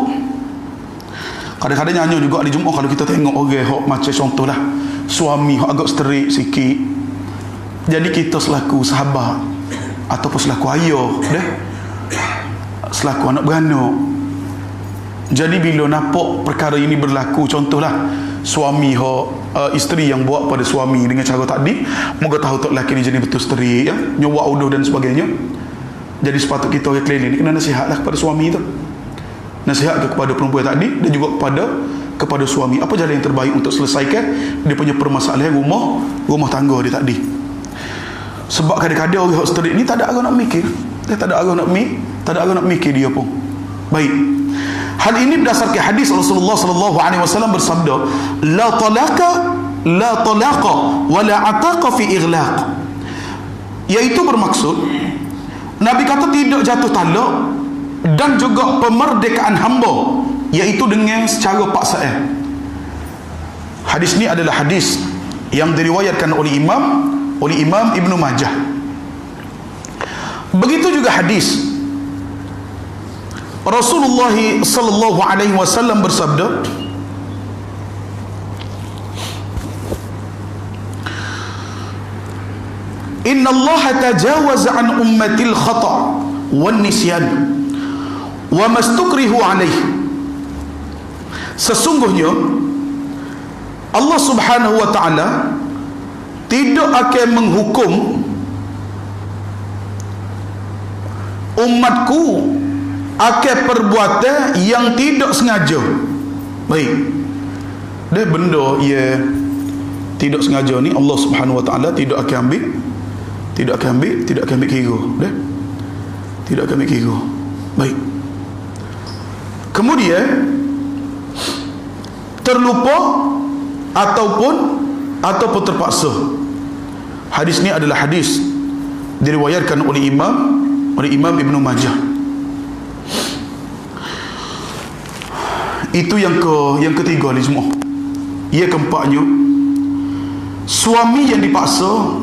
Kadang-kadang nyanyi juga di Jumaat kalau kita tengok orang hok macam contohlah suami hok agak sterik sikit. Jadi kita selaku sahabat ataupun selaku ayah, selaku anak beranak, jadi bila nampak perkara ini berlaku, contohlah suami isteri yang buat pada suami dengan cara tadi, moga tahu tok lelaki ni jenis betul sterik ya, nyawa uduh dan sebagainya. Jadi sepatut kita orang keliling ni kena nasihatlah kepada suami tu. Nasihat kepada perempuan tadi dan juga kepada suami. Apa jalan yang terbaik untuk selesaikan dia punya permasalahan rumah tangga dia tadi. Sebab kadang-kadang orang sterik ni tak ada arah nak mikir. Dia tak ada arah nak mikir dia pun. Baik. Hal ini berdasarkan hadis Rasulullah sallallahu alaihi wasallam bersabda, la talaqa wa la ataqa fi ighlaq. Iaitu bermaksud Nabi kata tidak jatuh talak dan juga pemerdekaan hamba, iaitu dengan secara paksaan. Hadis ni adalah hadis yang diriwayatkan oleh Imam Ibnu Majah. Begitu juga hadis Rasulullah sallallahu alaihi wasallam bersabda, Inna Allah tajawaza an ummatil khata' wan nisyan wa mastukrihu alaih. Sesungguhnya Allah subhanahu wa ta'ala tidak akan menghukum umatku akan perbuatan yang tidak sengaja. Baik. Dia benda ia tidak sengaja ni Allah subhanahu wa ta'ala tidak akan ambil kira dah. Tidak akan ambil kira. Baik. Kemudian terlupa ataupun terpaksa. Hadis ni adalah hadis diriwayatkan oleh Imam Ibnu Majah. Itu yang ketiga ni semua. Ia keempatnya, suami yang dipaksa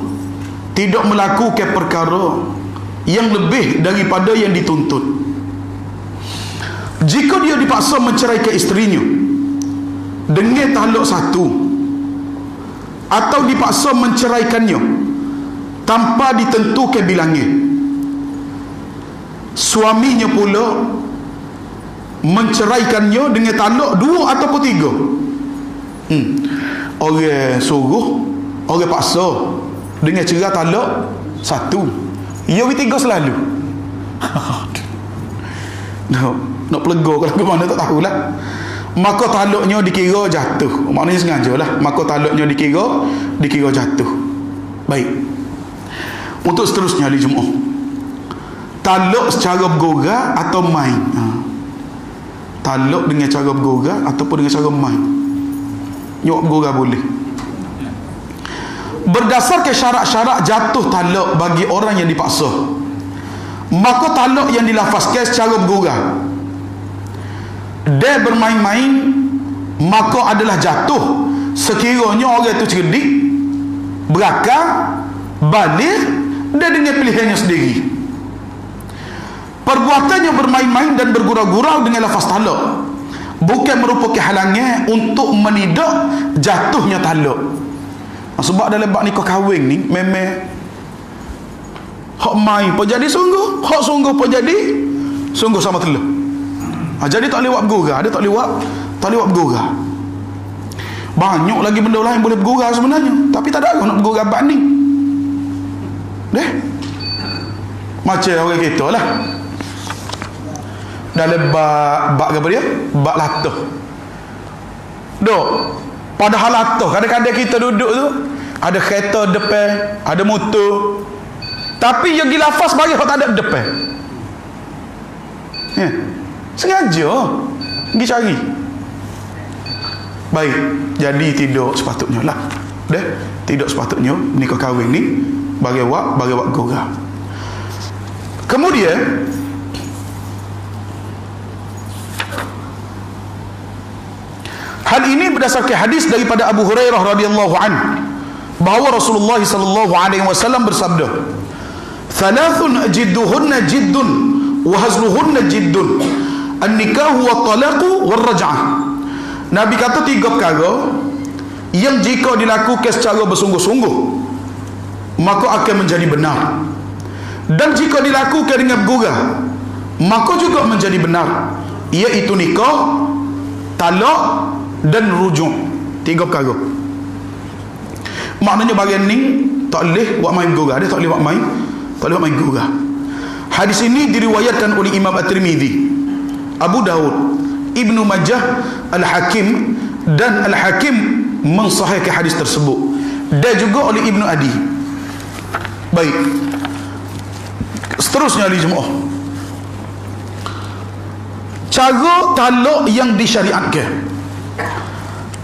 tidak melakukan perkara yang lebih daripada yang dituntut. Jika dia dipaksa menceraikan isterinya dengan talak satu, atau dipaksa menceraikannya tanpa ditentukan bilangnya, suaminya pula menceraikannya dengan talak 2 ataupun 3. Orang suruh, orang paksa dengan cerai talak 1, ia 3 selalu. nak pelegor kalau ke mana tak tahulah. Maka talaknya dikira jatuh, maknanya sengaja lah. Maka talaknya dikira jatuh. Baik, untuk seterusnya di Jumaat, talak secara bergora atau main. Talak dengan cara bergora ataupun dengan cara main. Nyok bergora boleh. Berdasarkan syarat-syarat jatuh talak bagi orang yang dipaksa, maka talak yang dilafazkan secara bergora, dia bermain-main, maka adalah jatuh sekiranya orang itu cerdik, berakal, balik, dan dengan pilihannya sendiri. Perbuatannya bermain-main dan bergurau-gurau dengan lafaz talak bukan merupakan halangan untuk menidak jatuhnya talak. Sebab dalam bab nikah kahwin ni memang hak main pun jadi sungguh, hak sungguh pun jadi sungguh sama telah. Jadi tak lewat bergurau, dia tak lewat bergurau. Banyak lagi benda lain boleh bergurau sebenarnya, tapi tak ada nak bergurau bab ni. Deh, macam orang kita lah dalam bab apa dia? Bab latah. Dok, padahal latah kadang-kadang kita duduk tu ada kereta depan, ada motor, tapi yang dilafaz bagi hak tak ada depan. Sengaja pergi cari. Baik, jadi tidak sepatutnya lah. Tidak sepatutnya nikah kahwin ni bagi wak gora. Kemudian hal ini berdasarkan hadis daripada Abu Hurairah radhiyallahu anhu bahawa Rasulullah sallallahu alaihi wasallam bersabda, "Thalathun jidduhunna jiddun wa hazluhunna jiddun, an-nikahu wa talaqu wa raj'ah." Nabi kata 3 perkara yang jika dilakukan secara bersungguh-sungguh maka akan menjadi benar, dan jika dilakukan dengan bergurau maka juga menjadi benar, iaitu nikah, talak dan rujuk. 3 perkara. Maknanya bagian ni tak boleh buat main bergurau, dia tak boleh buat main bergurau. Hadis ini diriwayatkan oleh Imam At-Tirmidzi, Abu Daud, Ibnu Majah, Al-Hakim, dan Al-Hakim mensahihkan hadis tersebut, dan juga oleh Ibnu Adi. Baik, seterusnya di Jumaat, cara talak yang disyariatkan.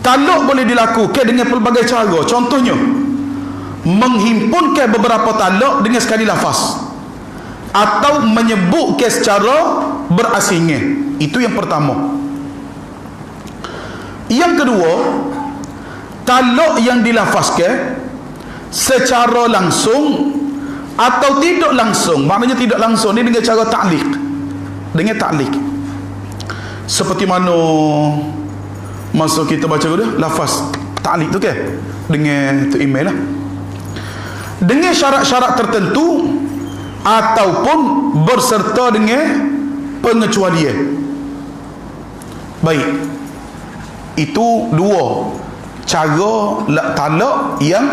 Talak boleh dilakukan dengan pelbagai cara. Contohnya, menghimpunkan beberapa talak dengan sekali lafaz, atau menyebutkan secara berasingan. Itu yang pertama. Yang kedua, talak yang dilafazkan secara langsung atau tidak langsung. Maknanya tidak langsung ni dengan cara ta'liq. Dengan ta'liq. Seperti mana masa kita baca tu lafaz ta'liq tu kan, dengan tu email lah, dengan syarat-syarat tertentu ataupun berserta dengan pengecualian. Baik, itu 2 cara talak yang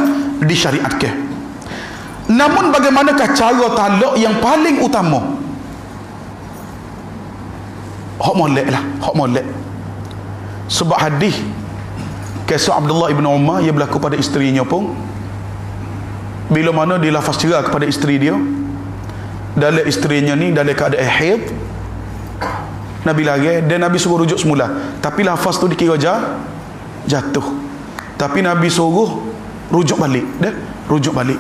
disyariatkan. Namun bagaimanakah cara talak yang paling utama? Hak molek lah, hak molek. Sebab hadis kisah Abdullah ibn Umar yang berlaku pada isterinya pun, bila mana dia lafaz cerai kepada isteri dia, dalam isterinya ni dalam keadaan haid, Nabi lari dan Nabi suruh rujuk semula, tapi lafaz tu dikira jatuh, tapi Nabi suruh rujuk balik. Rujuk balik.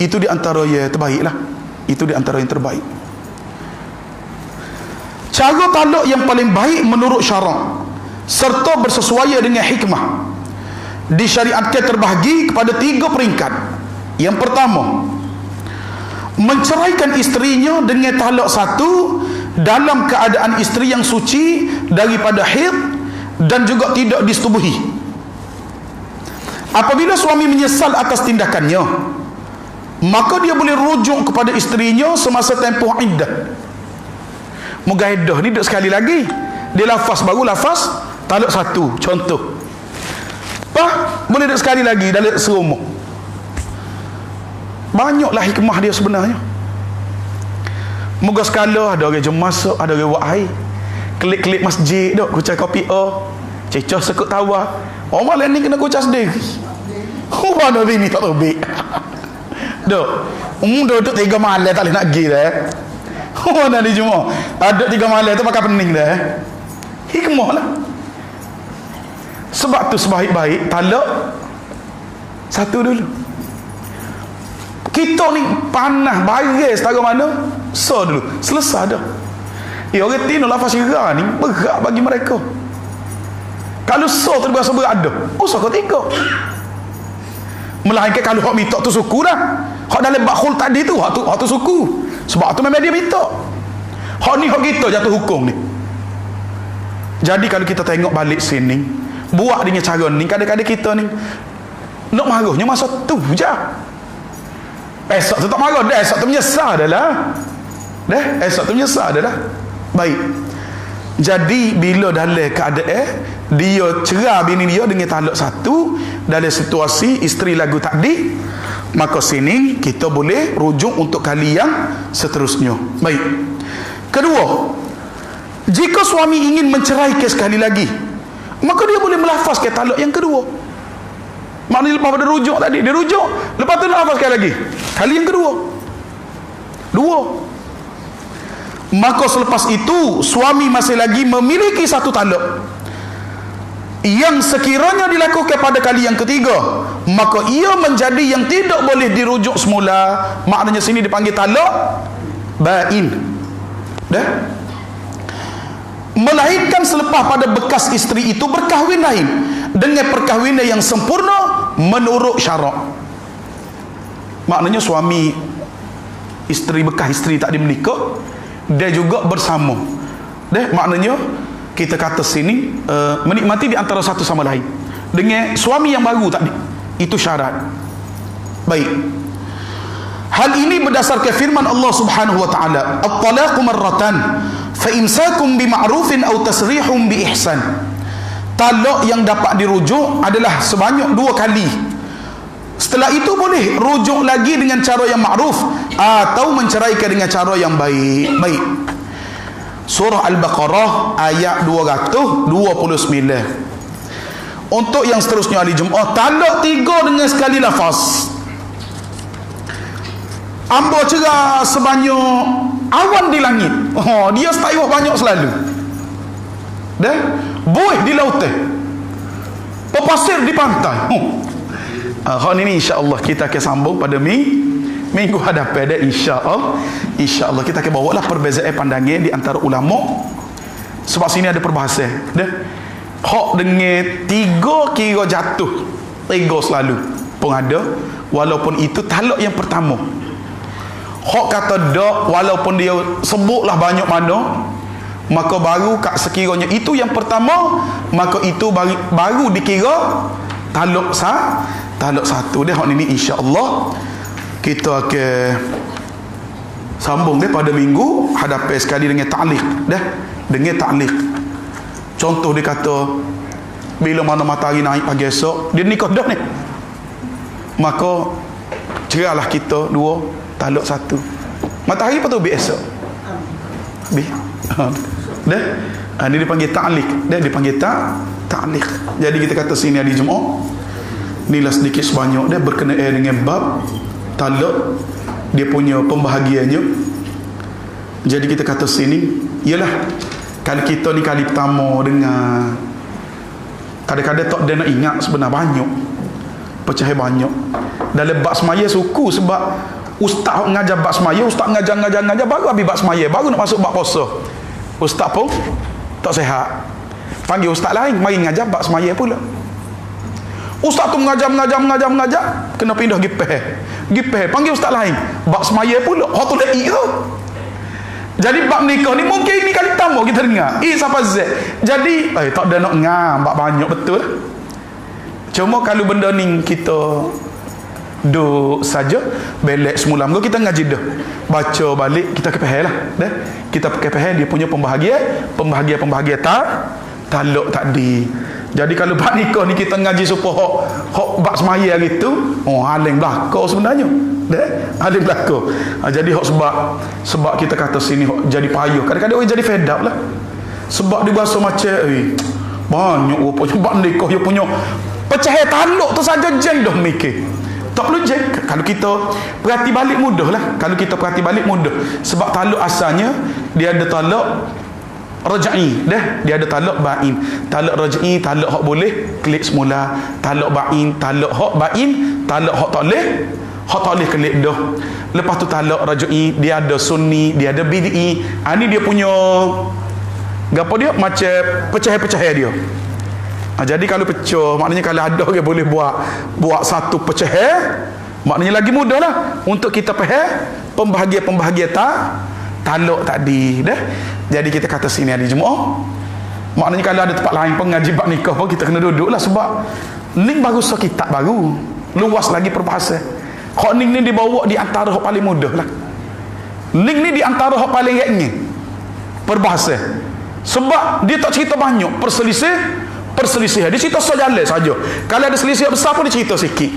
Itu di antara yang terbaik lah. Itu di antara yang terbaik. Cara talak yang paling baik menurut syarak serta bersesuaian dengan hikmah disyariatkan terbahagi kepada 3 peringkat. Yang pertama, menceraikan isterinya dengan talak 1 dalam keadaan isteri yang suci daripada haid dan juga tidak disetubuhi. Apabila suami menyesal atas tindakannya, maka dia boleh rujuk kepada isterinya semasa tempoh iddah. Mugaidah ni duduk sekali lagi, dia lafaz baru lafaz talak satu, contoh. Boleh duduk sekali lagi dalam serumah. Banyaklah hikmah dia sebenarnya. Moga sekala ada orang jom masuk, ada orang buat air, klik-klik masjid dok, kucai kopi cecah sekut tawar. Orang lain ni kena kucai sendiri. Mana ni tak terbik. Dok, duduk 3 malam tak boleh nak pergi dah. Mana ni cuma ada 3 malam tu pakai pening dah. Hikmah lah. Sebab tu sebaik-baik talak satu dulu. Kita ni panah baris setara mana, so dulu selesai dah. Orang tino lafaz syirah ni berat bagi mereka. Kalau so tu berasa berat dah, usah kau tengok. Melainkan kalau hak minta tu suku dah. Hak dalam bakhul tadi tu hak tu suku. Sebab tu memang dia minta. Hak ni hak kita jatuh hukum ni. Jadi kalau kita tengok balik sini, buat dengan cara ni, kadang-kadang kita ni nak marahnya masa tu je. Esok tu tak marah dah, esok tu menyesal dah lah. Esok tu menyesal dah lah. Baik. Jadi bila dalam keadaan dia cerah bini dia dengan talak satu dalam situasi isteri lagu tadi, maka sini kita boleh rujuk untuk kali yang seterusnya. Baik. Kedua, jika suami ingin menceraikan sekali lagi, maka dia boleh melafazkan talak yang kedua. Maknanya lepas pada rujuk tadi, dia rujuk, lepas tu nak lafazkan lagi kali yang kedua. Dua. Maka selepas itu suami masih lagi memiliki satu talak yang sekiranya dilakukan pada kali yang ketiga, maka ia menjadi yang tidak boleh dirujuk semula. Maknanya sini dipanggil talak bain. Dah? Melainkan selepas pada bekas isteri itu berkahwin lain dengan perkahwinan yang sempurna menurut syarak. Maknanya suami isteri bekas isteri tak menikah, dia juga bersama. Maknanya kita kata sini menikmati di antara satu sama lain dengan suami yang baru tadi. Itu syarat. Baik. Hal ini berdasarkan firman Allah Subhanahu wa taala, "At-talaqu marratan fa imsakum bima'rufin aw tasrihum bi ihsan." Talak yang dapat dirujuk adalah sebanyak 2 kali. Setelah itu boleh rujuk lagi dengan cara yang ma'ruf atau menceraikan dengan cara yang baik. Baik. Surah Al-Baqarah ayat 229. Untuk yang seterusnya hari Jumaat, talak 3 dengan sekali lafaz. Ambo cerah sebanyak awan di langit. Dia setayuh banyak selalu. Buih di lautan, pepasir di pantai. Hal ini insya-Allah kita akan sambung pada minggu hadapan dah, insya-Allah kita akan bawa lah perbezaan pandangan di antara ulama. Sebab sini ada perbahasan. Hak dengan 3 kira jatuh, 3 selalu pun ada, walaupun itu talak yang pertama. Hak kata dak, walaupun dia sebutlah banyak mana, maka baru kat sekiranya itu yang pertama, maka itu baru dikira talak satu. Hak ini insya-Allah kita akan sambung pada minggu hadapan sekali dengan ta'liq. Dengan ta'liq. Contoh dia kata bila mana matahari naik pagi esok, dia nikah dah ni, maka cerahlah kita 2, talak 1. Matahari apa tu esok? Ini dipanggil ta'liq. Dia dipanggil ta'liq. Jadi kita kata sini hari Jumaat, inilah sedikit sebanyak dia berkenaan dengan bab talak, dia punya pembahagiannya. Jadi kita kata sini ialah kali kita ni kali pertama dengar, kadang-kadang tak ada nak ingat sebenarnya banyak pecah banyak dalam bab semaya suku. Sebab ustaz mengajar bab semaya, ustaz mengajar baru habis bab semaya, baru nak masuk bab puasa, ustaz pun tak sihat, panggil ustaz lain mari mengajar bab semaya pula. Ustaz tu mengajar kena pindah gipeh, panggil ustaz lain bab semaya pula, hak tu lagi tu. Jadi bab nikah ni mungkin ni kali pertama kita dengar siapa Z. Jadi tak ada nak ngam bab banyak betul. Cuma kalau benda ni kita duk saja belek semula. Mula kita ngaji dah. Baca balik kita kepehel lah. Dah. Kita kepehel dia punya pembahagian taluk tadi. Jadi kalau bab nikah ni kita ngaji supaya hok bab semaya gitu, alim belaka sebenarnya. Dah, alim belaka. Jadi hok sebab kita kata sini hok jadi payah. Kadang-kadang orang jadi fed up lah. Sebab dia berasa macam banyak rupanya bab nikah dia punya pecah taluk tu saja jeng dah mikir. Tak perlu jeng. Kalau kita perhati balik mudah lah. Kalau kita perhati balik mudah. Sebab taluk asalnya dia ada taluk raj'i dah, dia ada taluk ba'in. Taluk raj'i, taluk hak boleh klik semula. Taluk ba'in, taluk hak ba'in, taluk hak tak boleh klik dah. Lepas tu taluk raj'i, dia ada sunni, dia ada bid'i. Ni dia punya gapo dia macam pecah-pecah dia. Jadi kalau pecah, maknanya kalau ada orang boleh buat satu pecah, maknanya lagi mudah lah untuk kita faham pembahagian taluk tadi dah. Jadi kita kata sini hari Jumaat, maknanya kalau ada tempat lain pengaji bab nikah pun kita kena duduk lah, sebab ni baru kitab baru, luas lagi perbahasan. Hak ni dibawa di antara hak paling mudah lah. Link ni di antara hak paling ringan perbahasan, sebab dia tak cerita banyak perselisihan. Dia cerita sejalan saja. Kalau ada selisih besar pun dia cerita sikit.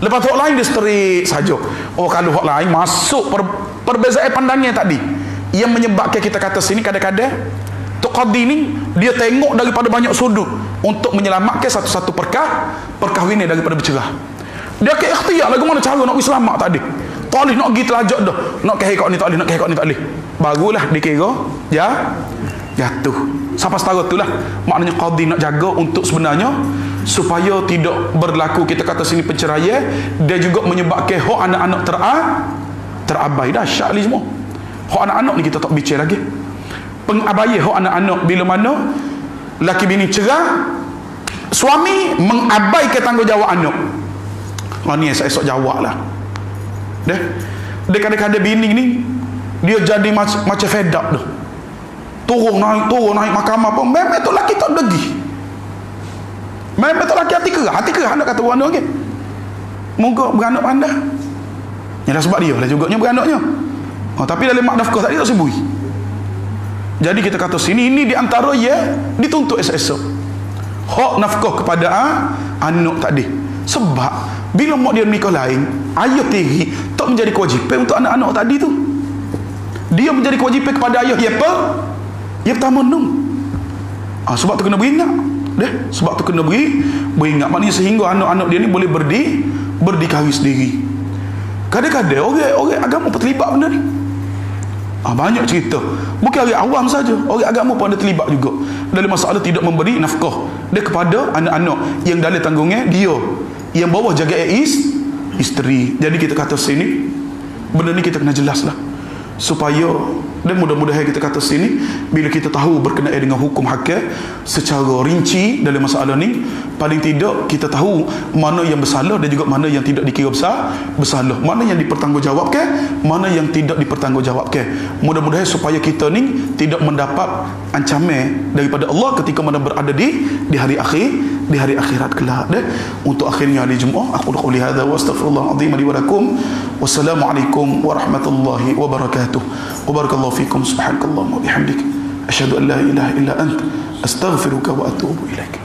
Lepas tu hak lain dia straight saja. Kalau hak lain masuk perbezaan pandangan tadi yang menyebabkan kita kata sini kadang-kadang Tok Qadi ni dia tengok daripada banyak sudut untuk menyelamatkan satu-satu perkahwinan daripada bercerai. Dia ke ikhtiar lagu mana cara nak selamat tadi. Tak boleh nak pergi telajak dah. Nak kehek ni tak boleh, nak kehek ni tak boleh. Barulah dikira jatuh. Sampai setara itulah maknanya qadi nak jaga untuk sebenarnya supaya tidak berlaku kita kata sini penceraian. Dia juga menyebabkan hak anak-anak terabai. Dahsyat ni semua. Hak anak-anak ni kita tak bincang lagi. Pengabaian hak anak-anak bila mana laki bini cerai, suami mengabaikan tanggungjawab anak. Ni saya esok jawab lah. Dia kadang-kadang bini ni dia jadi macam fed up dah. Turun naik mahkamah pun memang tu laki tak degi. Memang tu laki hati kerah nak kata orang okay. Moga beranak pandai. Yalah sebab dia lah juga beranaknya. Tapi dalam mak nafkah tadi tak sebui. Jadi kita kata sini ini di antara dituntut esok. Hak nafkah kepada anak tadi. Sebab bila mak dia menikah lain, ayah tiri tak menjadi kewajipan untuk anak-anak tadi tu. Dia menjadi kewajipan kepada ayah ia pertama nung. Sebab tu kena beringat. Sebab tu kena beringat. Maknanya sehingga anak-anak dia ni boleh berdikari sendiri. Kadang-kadang orang agama pun terlibat benda ni. Banyak cerita. Bukan orang awam saja, orang agama pun ada terlibat juga dalam masalah tidak memberi nafkah dia kepada anak-anak yang dalam tanggungan dia, yang bawah jaga isteri. Jadi kita kata sini benda ni kita kena jelas lah, supaya dan mudah-mudahan kita kata sini bila kita tahu berkenaan dengan hukum hakim secara rinci dalam masalah ni, paling tidak kita tahu mana yang bersalah dan juga mana yang tidak dikira bersalah, mana yang dipertanggungjawabkan, mana yang tidak dipertanggungjawabkan. Mudah-mudahan supaya kita ni tidak mendapat ancaman daripada Allah ketika mana berada di hari akhirat kelak. Untuk akhirnya hari Jumaat, aku qouli hadza wa astaghfirullah azim li wa lakum. Wassalamualaikum warahmatullahi wabarakatuh. Wabarakallahu fikum. Subhanakallahumma wa bihamdik asyhadu an la ilaha illa ant astaghfiruka wa atubu ilaik.